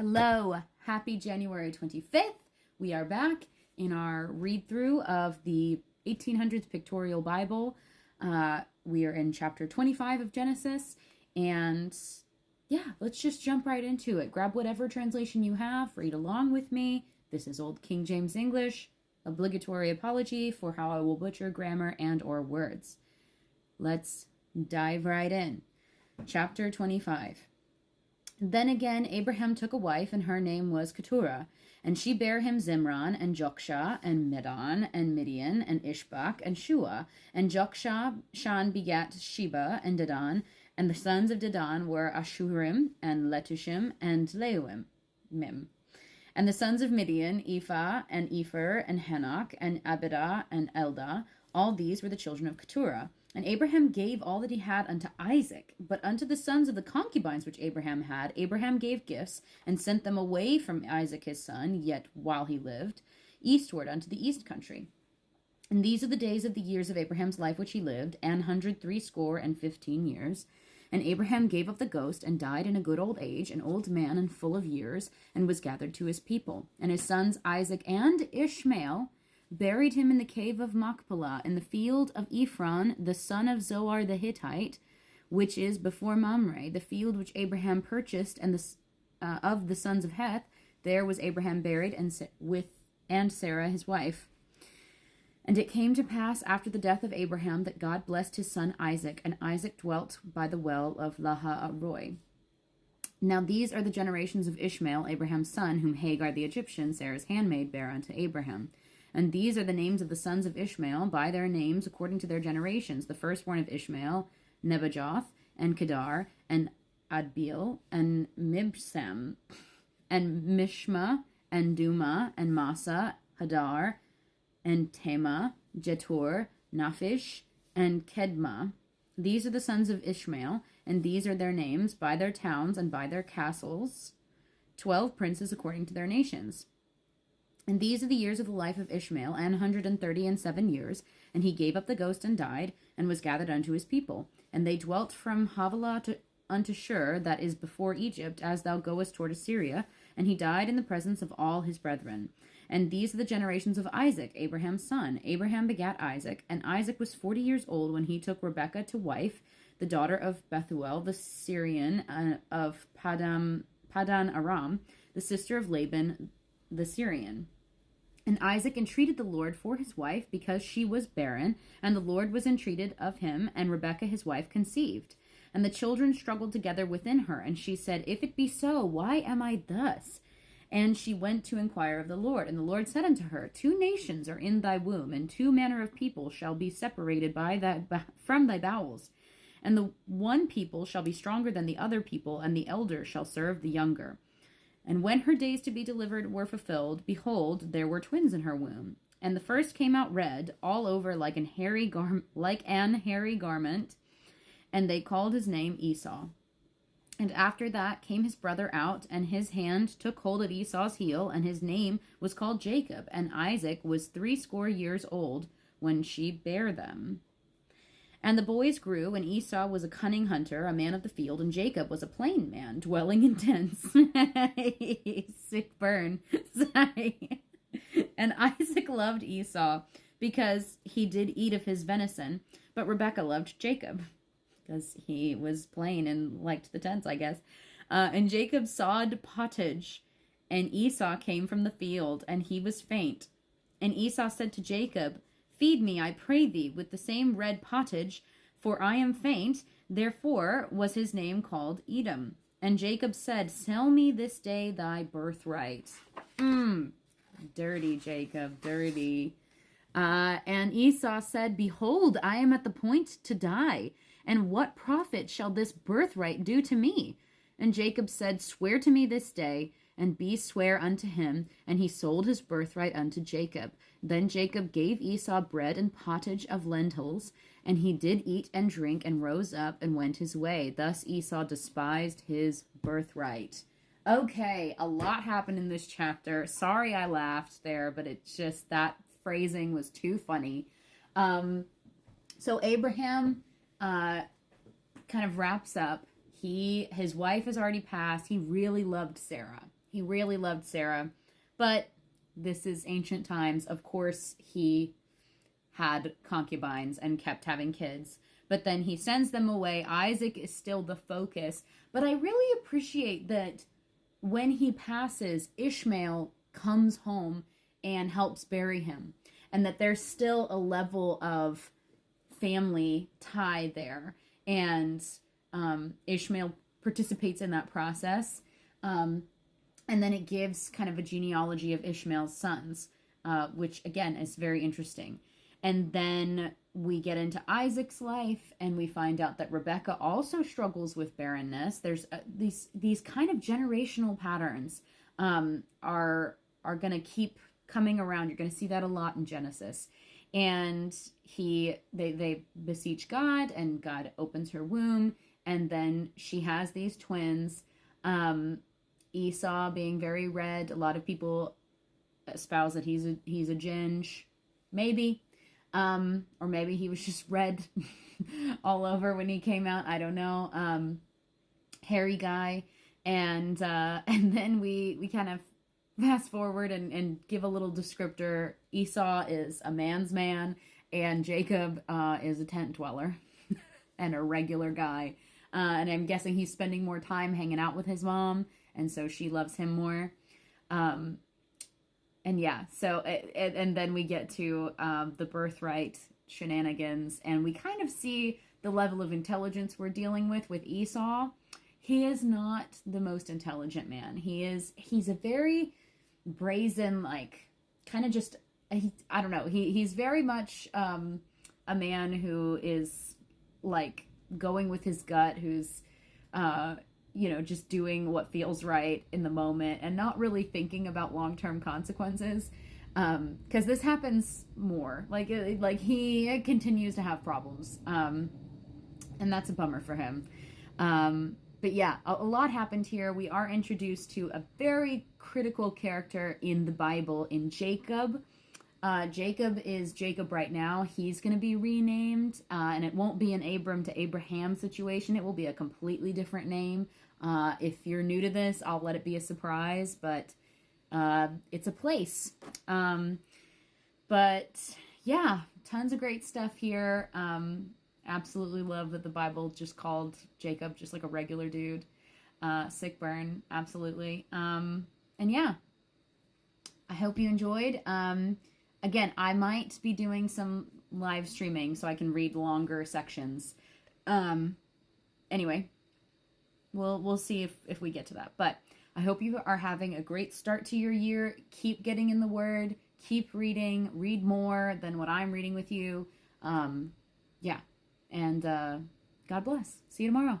Hello, happy January 25th. We are back in our read through of the 1800s Pictorial Bible. We are in chapter 25 of Genesis, and yeah, let's just jump right into it. Grab whatever translation you have, read along with me. This is Old King James English, obligatory apology for how I will butcher grammar and or words. Let's dive right in. Chapter 25. Then again Abraham took a wife, and her name was Keturah. And she bare him Zimran, and Joksha, and Medan, and Midian, and Ishbak, and Shua. And Jokshan begat Sheba, and Dedan. And the sons of Dedan were Ashurim, and Letushim, and Leuim. And the sons of Midian, Ephah, and Epher, and Hanok, and Abidah, and Eldah. All these were the children of Keturah. And Abraham gave all that he had unto Isaac. But unto the sons of the concubines which Abraham had, Abraham gave gifts, and sent them away from Isaac his son, yet while he lived, eastward unto the east country. And these are the days of the years of Abraham's life which he lived, 160 years. And Abraham gave up the ghost, and died in a good old age, an old man and full of years, and was gathered to his people. And his sons Isaac and Ishmael buried him in the cave of Machpelah, in the field of Ephron, the son of Zohar the Hittite, which is before Mamre, the field which Abraham purchased, and of the sons of Heth. There was Abraham buried, and Sarah his wife. And it came to pass after the death of Abraham that God blessed his son Isaac, and Isaac dwelt by the well of Laha-Aroi. Now these are the generations of Ishmael, Abraham's son, whom Hagar the Egyptian, Sarah's handmaid, bare unto Abraham. And these are the names of the sons of Ishmael, by their names according to their generations. The firstborn of Ishmael, Nebajoth, and Kedar, and Adbeel, and Mibsam, and Mishma, and Duma, and Massa, Hadar, and Tema, Jetur, Naphish, and Kedma. These are the sons of Ishmael, and these are their names, by their towns and by their castles, 12 princes according to their nations. And these are the years of the life of Ishmael, 137 years. And he gave up the ghost and died, and was gathered unto his people. And they dwelt from Havilah unto Shur, that is before Egypt, as thou goest toward Assyria. And he died in the presence of all his brethren. And these are the generations of Isaac, Abraham's son. Abraham begat Isaac, and Isaac was 40 years old when he took Rebekah to wife, the daughter of Bethuel the Syrian, of Padan Aram, the sister of Laban the Syrian. And Isaac entreated the Lord for his wife, because she was barren, and the Lord was entreated of him, and Rebekah his wife conceived. And the children struggled together within her, and she said, If it be so, why am I thus? And she went to inquire of the Lord. And the Lord said unto her, 2 nations are in thy womb, and 2 manner of people shall be separated from thy bowels. And the one people shall be stronger than the other people, and the elder shall serve the younger. And when her days to be delivered were fulfilled, behold, there were twins in her womb. And the first came out red, all over like an hairy garment, and they called his name Esau. And after that came his brother out, and his hand took hold of Esau's heel, and his name was called Jacob. And Isaac was 80 years old when she bare them. And the boys grew, and Esau was a cunning hunter, a man of the field, and Jacob was a plain man, dwelling in tents. Sick burn. Sorry. And Isaac loved Esau, because he did eat of his venison, but Rebekah loved Jacob, because he was plain and liked the tents, I guess. And Jacob sawed pottage, and Esau came from the field, and he was faint. And Esau said to Jacob, Feed me, I pray thee, with the same red pottage, for I am faint. Therefore was his name called Edom. And Jacob said, Sell me this day thy birthright. Dirty, Jacob, dirty. And Esau said, Behold, I am at the point to die, and what profit shall this birthright do to me? And Jacob said, Swear to me this day, and be swear unto him. And he sold his birthright unto Jacob. Then Jacob gave Esau bread and pottage of lentils, and he did eat and drink, and rose up and went his way. Thus Esau despised his birthright. Okay, a lot happened in this chapter. Sorry I laughed there, but it's just that phrasing was too funny. So Abraham kind of wraps up. His wife has already passed. He really loved Sarah. He really loved Sarah, but this is ancient times. Of course, he had concubines and kept having kids, but then he sends them away. Isaac is still the focus, but I really appreciate that when he passes, Ishmael comes home and helps bury him, and that there's still a level of family tie there, and Ishmael participates in that process. And then it gives kind of a genealogy of Ishmael's sons, which again is very interesting. And then we get into Isaac's life, and we find out that Rebecca also struggles with barrenness. There's these kind of generational patterns are going to keep coming around. You're going to see that a lot in Genesis. And they beseech God, and God opens her womb, and then she has these twins. Esau being very red. A lot of people espouse that he's a ginge, maybe, or maybe he was just red all over when he came out. I don't know. Hairy guy, and then we kind of fast forward and give a little descriptor. Esau is a man's man, and Jacob is a tent dweller and a regular guy. And I'm guessing he's spending more time hanging out with his mom, and so she loves him more. And yeah, so and then we get to the birthright shenanigans, and we kind of see the level of intelligence we're dealing with Esau. He is not the most intelligent man. He's a very brazen, like, kind of just, I don't know. He's very much a man who is like going with his gut, who's just doing what feels right in the moment and not really thinking about long-term consequences, because this happens more. Like he continues to have problems, and that's a bummer for him. But yeah, a lot happened here. We are introduced to a very critical character in the Bible, in Jacob. Jacob is Jacob right now. He's going to be renamed, and it won't be an Abram to Abraham situation. It will be a completely different name. If you're new to this, I'll let it be a surprise, but it's a place. But yeah, tons of great stuff here. Absolutely love that the Bible just called Jacob just like a regular dude. Sick burn, absolutely. And yeah, I hope you enjoyed. Again, I might be doing some live streaming so I can read longer sections. Anyway, we'll see if we get to that. But I hope you are having a great start to your year. Keep getting in the Word. Keep reading. Read more than what I'm reading with you. Yeah. And God bless. See you tomorrow.